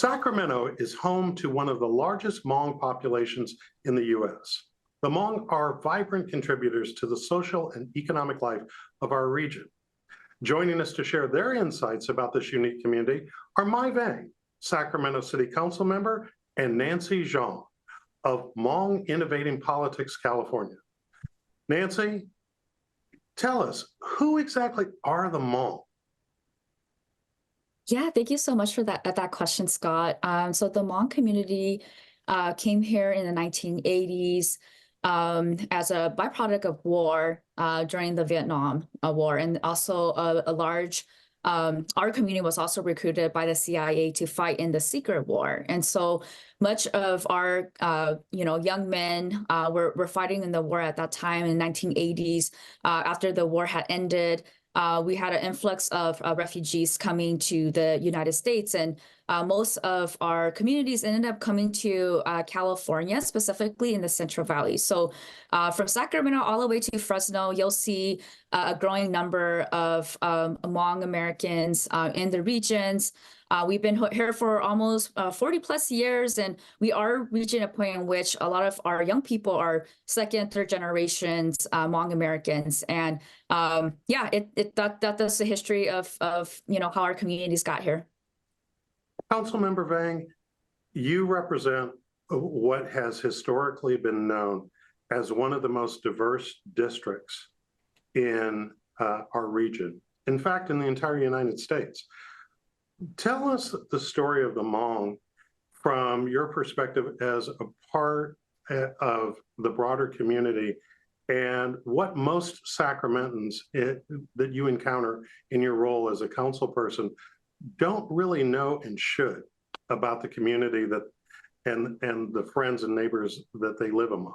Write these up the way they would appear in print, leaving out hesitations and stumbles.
Sacramento is home to one of the largest Hmong populations in the U.S. The Hmong are vibrant contributors to the social and economic life of our region. Joining us to share their insights about this unique community are Mai Vang, Sacramento City Councilmember, and Nancy Xiong of Hmong Innovating Politics, California. Nancy, tell us, who exactly are the Hmong? Yeah, thank you so much for that question, Scott. So the Hmong community came here in the 1980s as a byproduct of war during the Vietnam War, and also our community was also recruited by the CIA to fight in the secret war. And so much of our young men were fighting in the war at that time in the 1980s. After the war had ended, we had an influx of refugees coming to the United States, and most of our communities ended up coming to California, specifically in the Central Valley. So from Sacramento all the way to Fresno, you'll see a growing number of Hmong Americans in the regions. We've been here for almost 40 plus years, and we are reaching a point in which a lot of our young people are second, third generations Hmong Americans. And that's the history of how our communities got here. Councilmember Vang, you represent what has historically been known as one of the most diverse districts in our region. In fact, in the entire United States. Tell us the story of the Hmong from your perspective as a part of the broader community, and what most Sacramentans that you encounter in your role as a council person don't really know and should about the community and the friends and neighbors that they live among.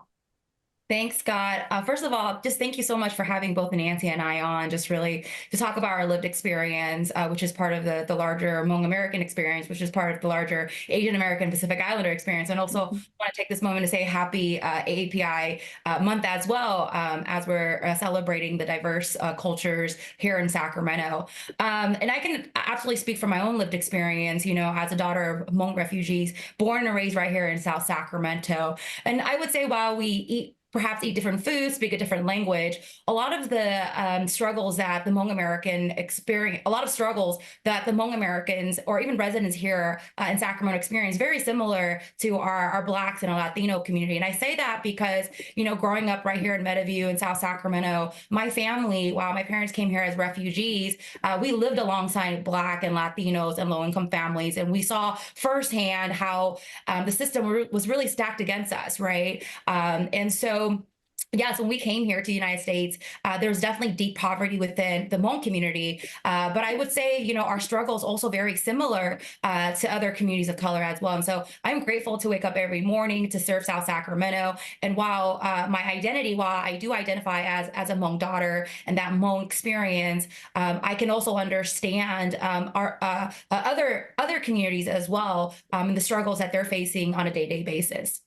Thanks, Scott. First of all, just thank you so much for having both Nancy and I on, just really to talk about our lived experience, which is part of the larger Hmong American experience, which is part of the larger Asian American Pacific Islander experience. And also want to take this moment to say happy AAPI month as well, as we're celebrating the diverse cultures here in Sacramento. And I can absolutely speak from my own lived experience, as a daughter of Hmong refugees, born and raised right here in South Sacramento. And I would say while we perhaps eat different foods, speak a different language, a lot of the struggles that the Hmong American experience, a lot of struggles that the Hmong Americans or even residents here in Sacramento experience, very similar to our Blacks and our Latino community. And I say that because, growing up right here in Meadowview in South Sacramento, my family, while my parents came here as refugees, we lived alongside Black and Latinos and low-income families. And we saw firsthand how the system was really stacked against us, right? And so, yes, when we came here to the United States, there was definitely deep poverty within the Hmong community. But I would say, our struggle is also very similar to other communities of color as well. And so I'm grateful to wake up every morning to serve South Sacramento. And while while I do identify as a Hmong daughter and that Hmong experience, I can also understand our other communities as well, and the struggles that they're facing on a day-to-day basis.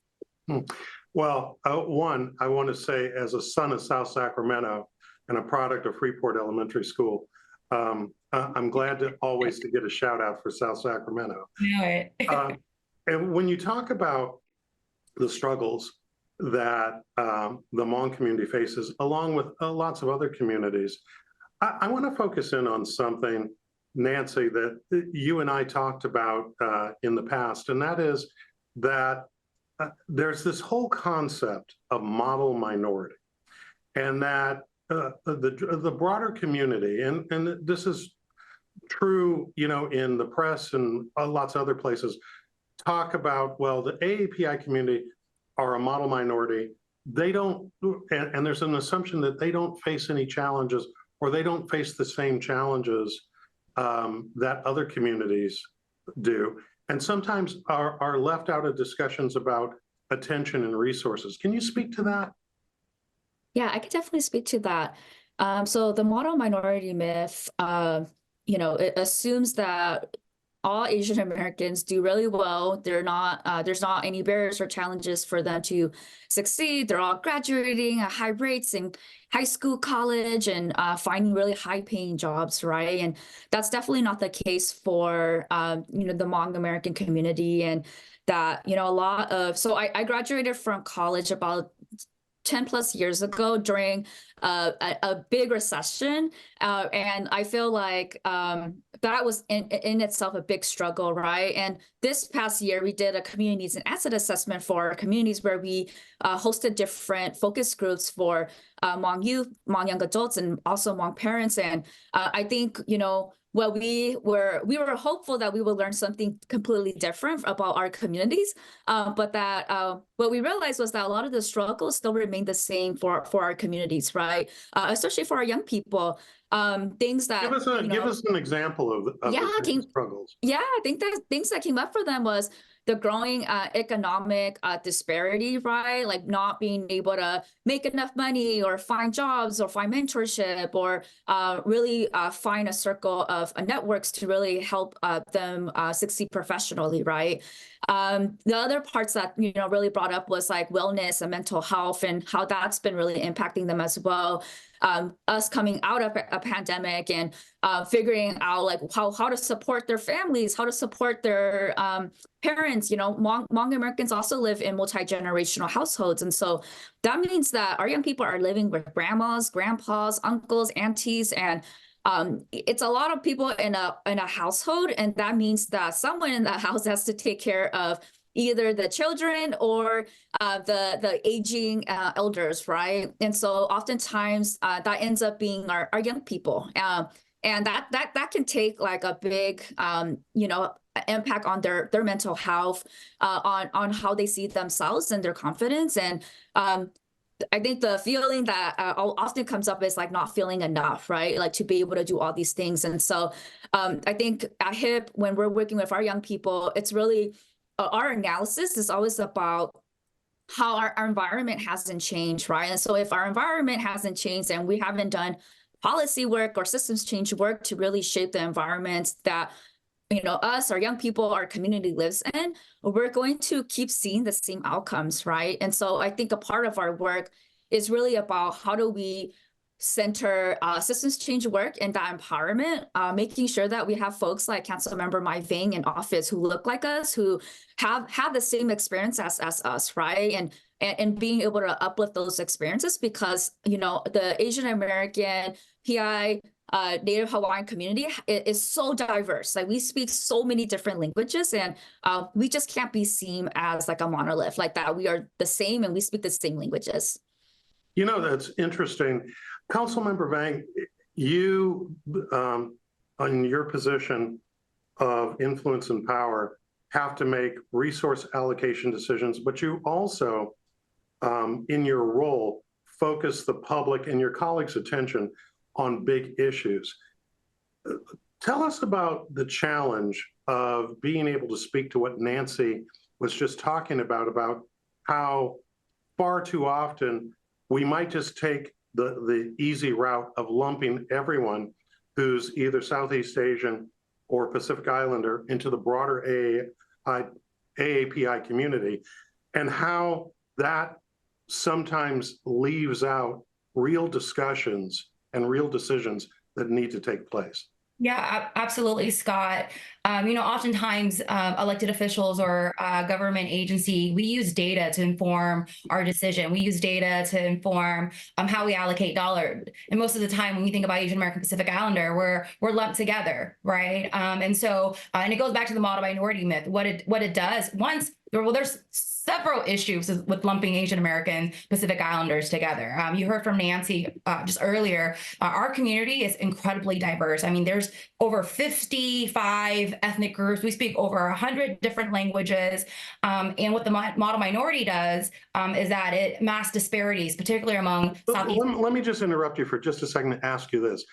Well, one, I want to say, as a son of South Sacramento and a product of Freeport Elementary School, I'm glad to get a shout out for South Sacramento. And when you talk about the struggles that the Hmong community faces, along with lots of other communities, I want to focus in on something, Nancy, that you and I talked about in the past, and that is that there's this whole concept of model minority, and that the broader community, and this is true, in the press and lots of other places, talk about, well, the AAPI community are a model minority. They don't, and there's an assumption that they don't face any challenges, or they don't face the same challenges that other communities do, and sometimes are left out of discussions about attention and resources. Can you speak to that? Yeah, I could definitely speak to that. So the model minority myth, it assumes that all Asian Americans do really well. There's not any barriers or challenges for them to succeed. They're all graduating at high rates in high school, college, and finding really high-paying jobs, right? And that's definitely not the case for the Hmong American community, and that so I graduated from college about 10 plus years ago during a big recession. And I feel like that was in itself a big struggle, right? And this past year, we did a community needs and asset assessment for our communities where we hosted different focus groups for Hmong youth, Hmong young adults, and also Hmong parents. And I think, well, we were hopeful that we would learn something completely different about our communities, but that what we realized was that a lot of the struggles still remain the same for our communities, right? Especially for our young people. Things that give us an example of the struggles. Yeah, I think that things that came up for them was the growing economic disparity, right? Like not being able to make enough money or find jobs or find mentorship or really find a circle of networks to really help them succeed professionally, right? The other parts that really brought up was like wellness and mental health and how that's been really impacting them as well. Us coming out of a pandemic and figuring out like how to support their families, how to support their parents. Hmong Americans also live in multi-generational households, and so that means that our young people are living with grandmas, grandpas, uncles, aunties, and it's a lot of people in a household, and that means that someone in that house has to take care of either the children or the aging elders, right? And so oftentimes that ends up being our young people, and that can take like a big impact on their mental health, on how they see themselves and their confidence. And I think the feeling that often comes up is like not feeling enough, right? Like to be able to do all these things. And so I think at HIP, when we're working with our young people, it's really our analysis is always about how our environment hasn't changed, right? And so if our environment hasn't changed and we haven't done policy work or systems change work to really shape the environment that us, our young people, our community lives in, we're going to keep seeing the same outcomes, right? And so I think a part of our work is really about how do we center systems change work and that empowerment, making sure that we have folks like Councilmember Mai Vang in office who look like us, who have the same experience as us, right? And being able to uplift those experiences because, the Asian American, PI, Native Hawaiian community is so diverse. Like we speak so many different languages, and we just can't be seen as like a monolith like that. We are the same and we speak the same languages. That's interesting. Councilmember Vang, you, on your position of influence and power, have to make resource allocation decisions, but you also, in your role, focus the public and your colleagues' attention on big issues. Tell us about the challenge of being able to speak to what Nancy was just talking about how far too often we might just take the easy route of lumping everyone who's either Southeast Asian or Pacific Islander into the broader AAPI community, and how that sometimes leaves out real discussions and real decisions that need to take place. Yeah, absolutely, Scott. Oftentimes elected officials or government agency, we use data to inform our decision. We use data to inform how we allocate dollars. And most of the time when we think about Asian American Pacific Islander, we're lumped together, right? And it goes back to the model minority myth. What it does, there's several issues with lumping Asian American Pacific Islanders together. You heard from Nancy just earlier. Our community is incredibly diverse. I mean, there's over 55 ethnic groups. We speak over 100 different languages. And what the model minority does is that it masks disparities, particularly among Southeast. Let me just interrupt you for just a second to ask you this.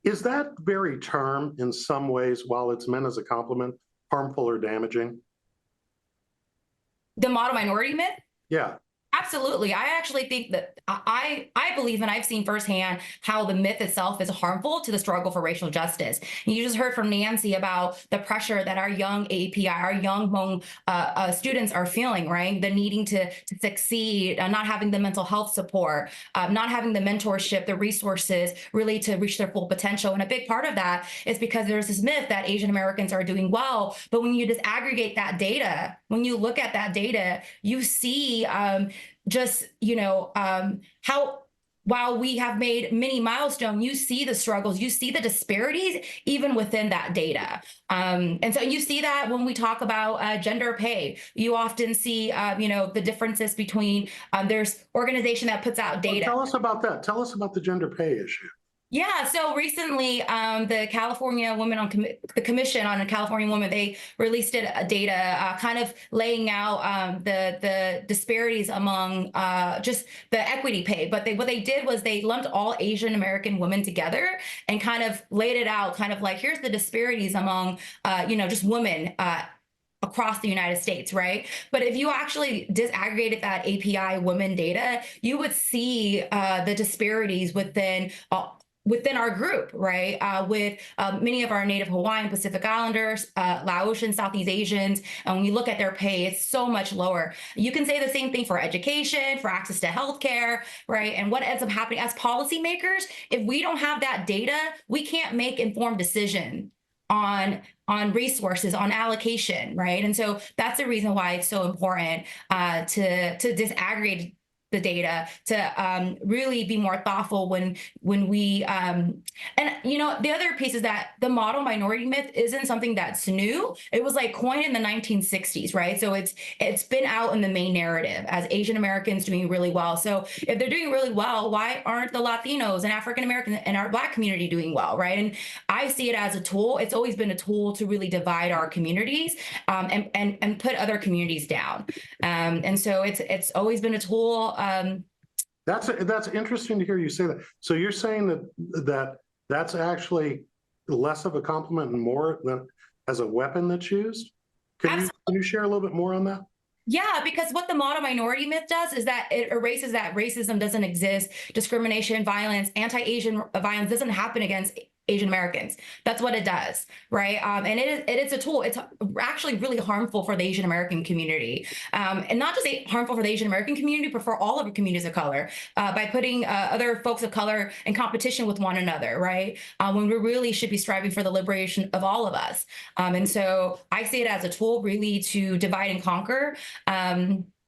Is that very term in some ways, while it's meant as a compliment, harmful or damaging? The model minority myth? Yeah. Absolutely. I actually think that I believe, and I've seen firsthand how the myth itself is harmful to the struggle for racial justice. And you just heard from Nancy about the pressure that our young API, our young Hmong students are feeling, right? The needing to succeed, not having the mental health support, not having the mentorship, the resources really to reach their full potential. And a big part of that is because there's this myth that Asian Americans are doing well. But when you disaggregate that data, when you look at that data, you see how while we have made many milestones, you see the struggles, you see the disparities even within that data. And so you see that when we talk about gender pay, you often see, the differences between, there's organization that puts out data. Well, tell us about that. Tell us about the gender pay issue. Yeah, so recently, the California Women on the Commission on California Women, they released data kind of laying out the disparities among just the equity pay. But what they did was they lumped all Asian American women together and kind of laid it out, kind of like, here's the disparities among, just women across the United States, right? But if you actually disaggregated that API women data, you would see the disparities within our group, right? With many of our Native Hawaiian, Pacific Islanders, Laotian, Southeast Asians, and when you look at their pay, it's so much lower. You can say the same thing for education, for access to healthcare, right? And what ends up happening as policymakers, if we don't have that data, we can't make informed decisions on resources, on allocation, right? And so that's the reason why it's so important to disaggregate the data, to really be more thoughtful when we the other piece is that the model minority myth isn't something that's new. It was like coined in the 1960s, right? So it's been out in the main narrative as Asian Americans doing really well. So if they're doing really well, why aren't the Latinos and African Americans and our Black community doing well, right? And I see it as a tool. It's always been a tool to really divide our communities and put other communities down. And so it's always been a tool. That's interesting to hear you say that. So you're saying that's actually less of a compliment and more than as a weapon that's used? Can you share a little bit more on that? Yeah, because what the model minority myth does is that it erases that racism doesn't exist, discrimination, violence, anti-Asian violence doesn't happen against Asian Americans. That's what it does, right? And it is a tool. It's actually really harmful for the Asian American community. And not just harmful for the Asian American community, but for all of the communities of color, by putting other folks of color in competition with one another, right? When we really should be striving for the liberation of all of us. And so I see it as a tool really to divide and conquer.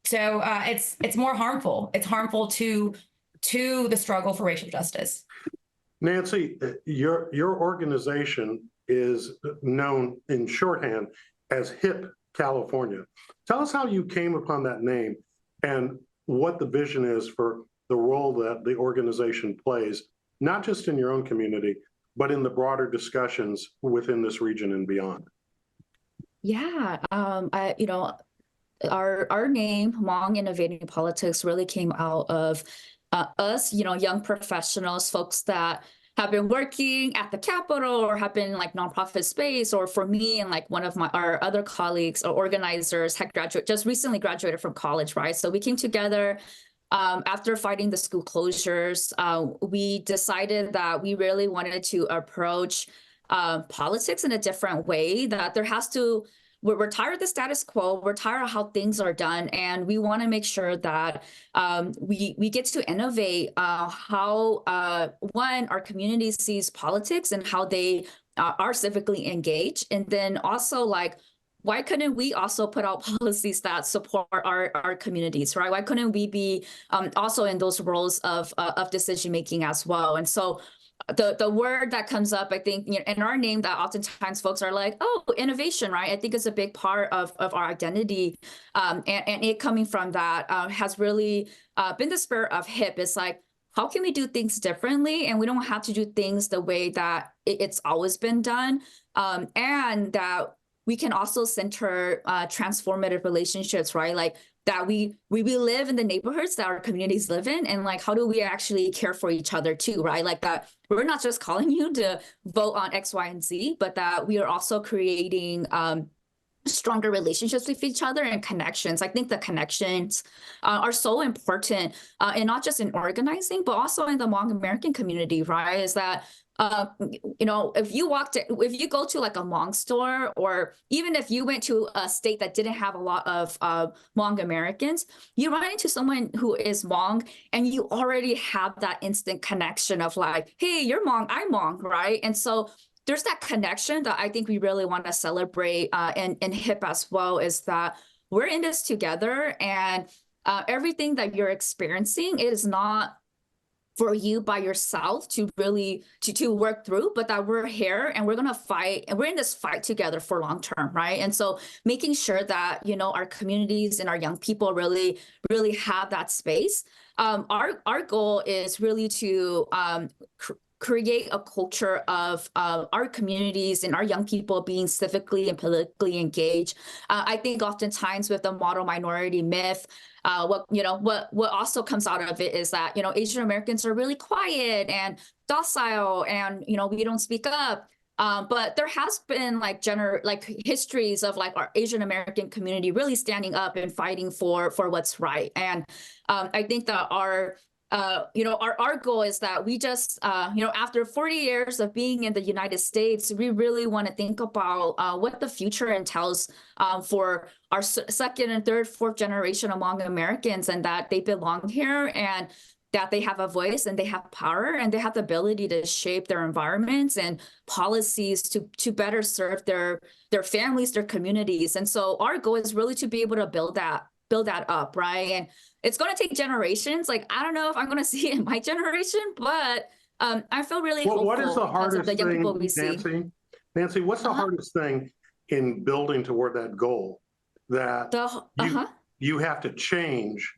So it's more harmful. It's harmful to the struggle for racial justice. Nancy, your organization is known in shorthand as HIP California. Tell us how you came upon that name and what the vision is for the role that the organization plays, not just in your own community, but in the broader discussions within this region and beyond. Yeah, our name, Hmong Innovating Politics, really came out of us, young professionals, folks that have been working at the Capitol or have been like nonprofit space, or for me and like one of our other colleagues or organizers had just recently graduated from college, right? So we came together after fighting the school closures. We decided that we really wanted to approach politics in a different way, that there has to we're tired of the status quo. We're tired of how things are done. And we want to make sure that we get to innovate how, one, our community sees politics and how they are civically engaged. And then also, like, why couldn't we also put out policies that support our communities, right? Why couldn't we be also in those roles of decision making as well? And so the word that comes up, I think, in our name, that oftentimes folks are like, oh, innovation, right? I think it's a big part of our identity. And it coming from that has really been the spirit of HIP. It's like, how can we do things differently? And we don't have to do things the way that it's always been done. And that we can also center transformative relationships, right? Like that we live in the neighborhoods that our communities live in, and like how do we actually care for each other too, right? Like that we're not just calling you to vote on X, Y, and Z, but that we are also creating stronger relationships with each other and connections. I think the connections are so important, and not just in organizing, but also in the Hmong American community, right? Is that if you go to like a Hmong store, or even if you went to a state that didn't have a lot of Hmong Americans, you run into someone who is Hmong, and you already have that instant connection of like, hey, you're Hmong, I'm Hmong, right? And so there's that connection that I think we really want to celebrate in HIP as well, is that we're in this together, and everything that you're experiencing is not for you by yourself to really to work through, but that we're here and we're gonna fight, and we're in this fight together for long term, right? And so making sure that our communities and our young people really have that space. Our goal is really to create a culture of our communities and our young people being civically and politically engaged. I think oftentimes with the model minority myth, what also comes out of it is that Asian Americans are really quiet and docile, and we don't speak up. But there has been like histories of like our Asian American community really standing up and fighting for what's right. And I think that our goal is that we just, after 40 years of being in the United States, we really want to think about what the future entails for our second and third, fourth generation Hmong Americans, and that they belong here, and that they have a voice, and they have power, and they have the ability to shape their environments and policies to better serve their families, their communities. And so our goal is really to be able to build that up, right? And it's going to take generations. Like, I don't know if I'm going to see it in my generation, but I feel really hopeful. What is the hardest the young people thing, we see. Nancy, what's the hardest thing in building toward that goal that you have to change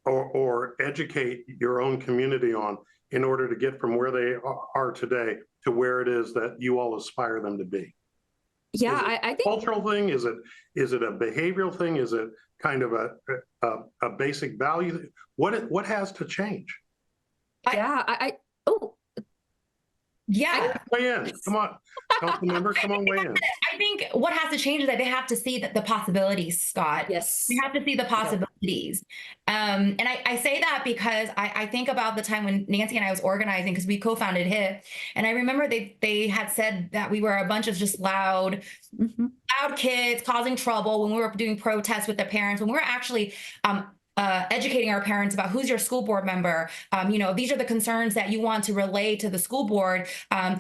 or educate your own community on in order to get from where they are today to where it is that you all aspire them to be? Yeah, I think cultural thing. Is it a behavioral thing? Is it kind of a basic value? What has to change? Yeah. Weigh in. Come on, Councilmember, come on, weigh in. I think what has to change is that they have to see the possibilities, Scott. Yes. We have to see the possibilities. And I say that because I think about the time when Nancy and I was organizing, because we co-founded HIP. And I remember they had said that we were a bunch of just loud kids causing trouble when we were doing protests with the parents, when we were actually educating our parents about who's your school board member. These are the concerns that you want to relay to the school board.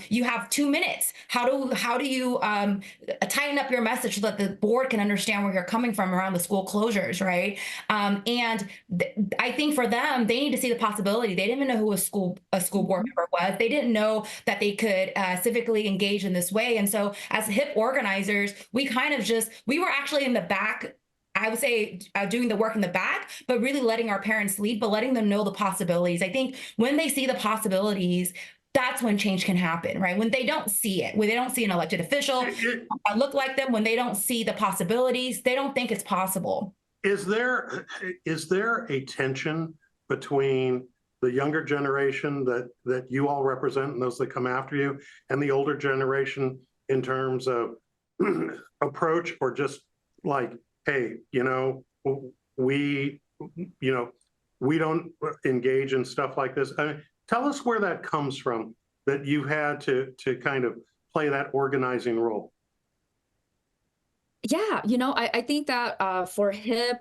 You have 2 minutes. How do you tighten up your message so that the board can understand where you're coming from around the school closures, right? I think for them, they need to see the possibility. They didn't even know who a school board member was. They didn't know that they could civically engage in this way. And so as HIP organizers, we were actually in the back, I would say, doing the work in the back, but really letting our parents lead, but letting them know the possibilities. I think when they see the possibilities, that's when change can happen, right? When they don't see it, when they don't see an elected official look like them, when they don't see the possibilities, they don't think it's possible. Is there a tension between the younger generation that you all represent and those that come after you, and the older generation in terms of approach, or just like, hey, we don't engage in stuff like this? I mean, tell us where that comes from, that you had to kind of play that organizing role. Yeah, I think that for HIP,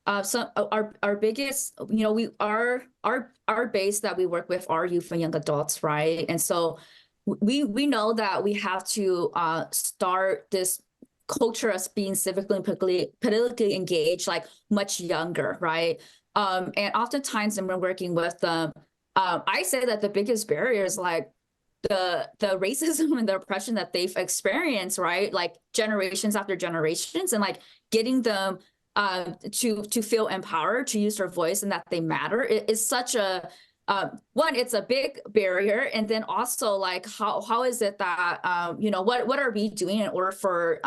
our biggest, our base that we work with are youth and young adults, right? And so we know that we have to start this culture as being civically and politically engaged, like much younger, right? And oftentimes when we're working with them, I say that the biggest barrier is like the racism and the oppression that they've experienced, right? Like generations after generations, and like getting them to feel empowered, to use their voice, and that they matter. It is such a one, it's a big barrier. And then also like how is it that what are we doing in order for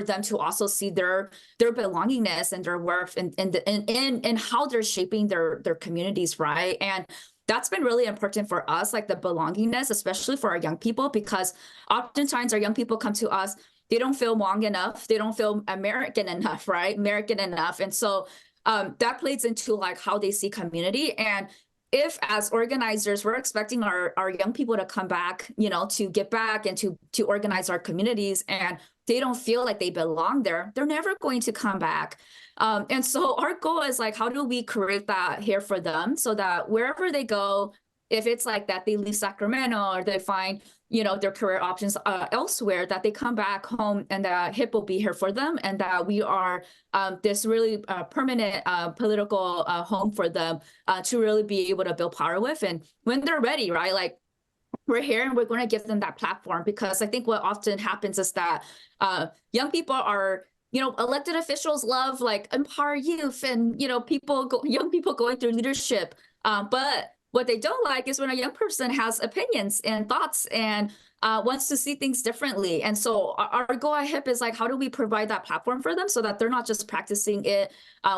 them to also see their belongingness and their worth and how they're shaping their communities, right? And that's been really important for us, like the belongingness, especially for our young people, because oftentimes our young people come to us they don't feel Hmong enough. They don't feel American enough, right? American enough. And so that plays into like how they see community. And if as organizers, we're expecting our young people to come back, to get back and to organize our communities, and they don't feel like they belong there, they're never going to come back. And so our goal is like, how do we create that here for them so that wherever they go, if it's like that they leave Sacramento or they find, their career options elsewhere, that they come back home and that HIP will be here for them, and that we are this really permanent political home for them to really be able to build power with. And when they're ready, right, like we're here and we're going to give them that platform, because I think what often happens is that young people are, elected officials love like empower youth and, young people going through leadership. But what they don't like is when a young person has opinions and thoughts and wants to see things differently. And so our goal at HIP is like, how do we provide that platform for them so that they're not just practicing it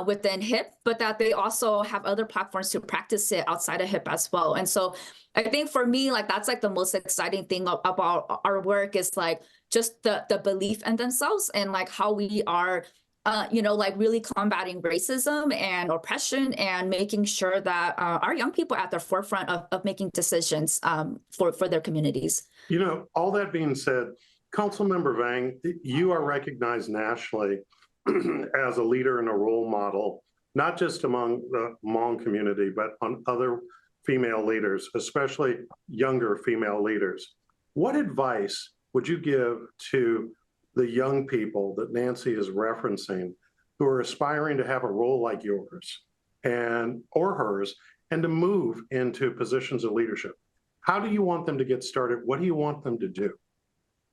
within HIP, but that they also have other platforms to practice it outside of HIP as well. And so I think for me, like, that's like the most exciting thing about our work is like just the belief in themselves and like how we are like really combating racism and oppression and making sure that our young people are at the forefront of making decisions for their communities. All that being said, Councilmember Vang, you are recognized nationally as a leader and a role model, not just among the Hmong community, but on other female leaders, especially younger female leaders. What advice would you give to the young people that Nancy is referencing who are aspiring to have a role like yours or hers and to move into positions of leadership? How do you want them to get started? What do you want them to do?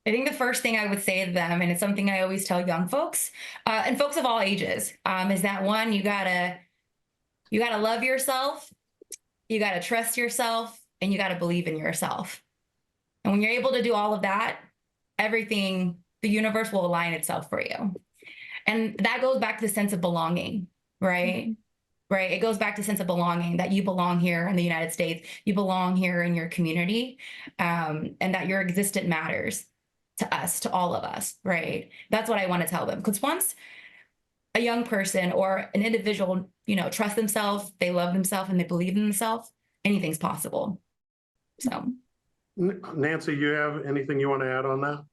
I think the first thing I would say to them, and it's something I always tell young folks and folks of all ages, is that one, you gotta love yourself, you gotta trust yourself, and you gotta believe in yourself. And when you're able to do all of that, everything, the universe will align itself for you. And that goes back to the sense of belonging, right? Mm-hmm. Right. It goes back to sense of belonging, that you belong here in the United States, you belong here in your community, and that your existence matters to us, to all of us. Right. That's what I want to tell them. Because once a young person or an individual, trust themselves, they love themselves, and they believe in themselves, anything's possible. So, Nancy, you have anything you want to add on that?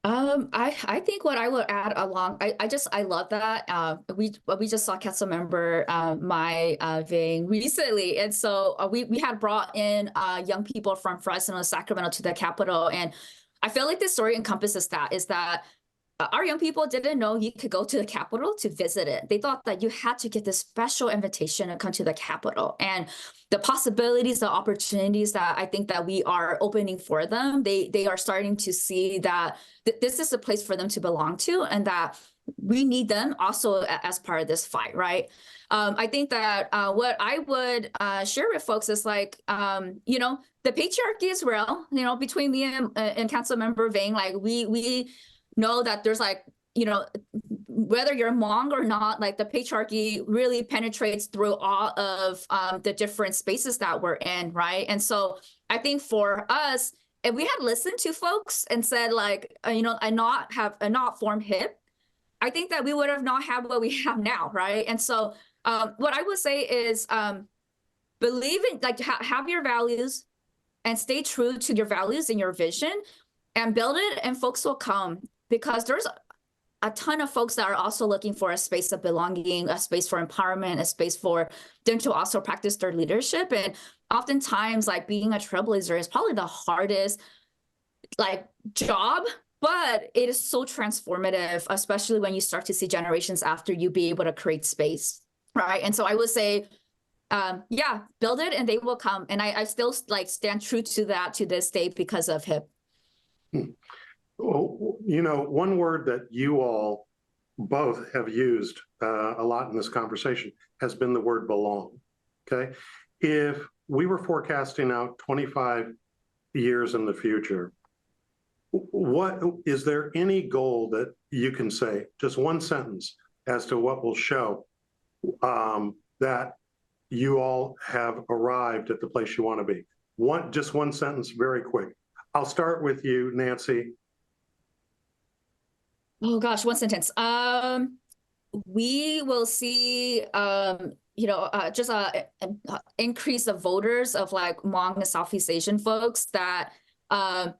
I think what I would add along, I love that. We just saw Councilmember Mai Vang recently, and so we had brought in young people from Fresno, Sacramento to the Capitol, and I feel like this story encompasses that, is that our young people didn't know you could go to the Capitol to visit it. They thought that you had to get this special invitation and come to the Capitol. And the possibilities, the opportunities that I think that we are opening for them, they are starting to see that this is a place for them to belong to, and that we need them also as part of this fight, right? I think that what I would share with folks is like, the patriarchy is real, between me and Councilmember Vang, like we know that there's like, whether you're Hmong or not, like the patriarchy really penetrates through all of the different spaces that we're in, right? And so I think for us, if we had listened to folks and said like, and not formed HIP, I think that we would have not had what we have now, right? And so what I would say is believe in, like, have your values and stay true to your values and your vision and build it, and folks will come, because there's a ton of folks that are also looking for a space of belonging, a space for empowerment, a space for them to also practice their leadership. And oftentimes, like, being a trailblazer is probably the hardest, like, job, but it is so transformative, especially when you start to see generations after you be able to create space, right? And so I would say, build it and they will come. And I still like stand true to that to this day because of HIP. Well, one word that you all both have used a lot in this conversation has been the word belong, okay? If we were forecasting out 25 years in the future, is there any goal that you can say, just one sentence, as to what will show that you all have arrived at the place you want to be? Just one sentence, very quick. I'll start with you, Nancy. Oh gosh, one sentence. We will see, just increase of voters of like Hmong and Southeast Asian folks that that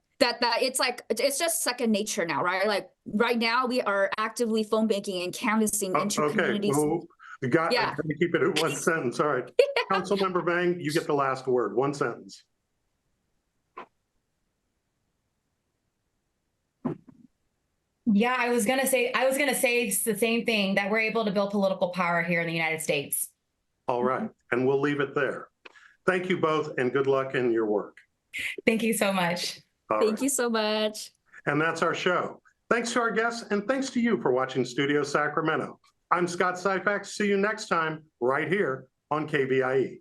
it's just second nature now, right? Like right now we are actively phone banking and canvassing into Okay, communities. well, you got Yeah. to keep it in one sentence. All right. Councilmember Vang, you get the last word. One sentence. Yeah, I was gonna say it's the same thing, that we're able to build political power here in the United States. All right, and we'll leave it there. Thank you both, and good luck in your work. Thank you so much. Thank you so much. And that's our show. Thanks to our guests, and thanks to you for watching Studio Sacramento. I'm Scott Syphax. See you next time right here on KVIE.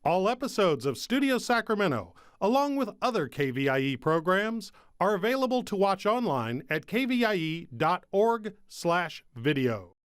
All episodes of Studio Sacramento, along with other KVIE programs, are available to watch online at kvie.org/video.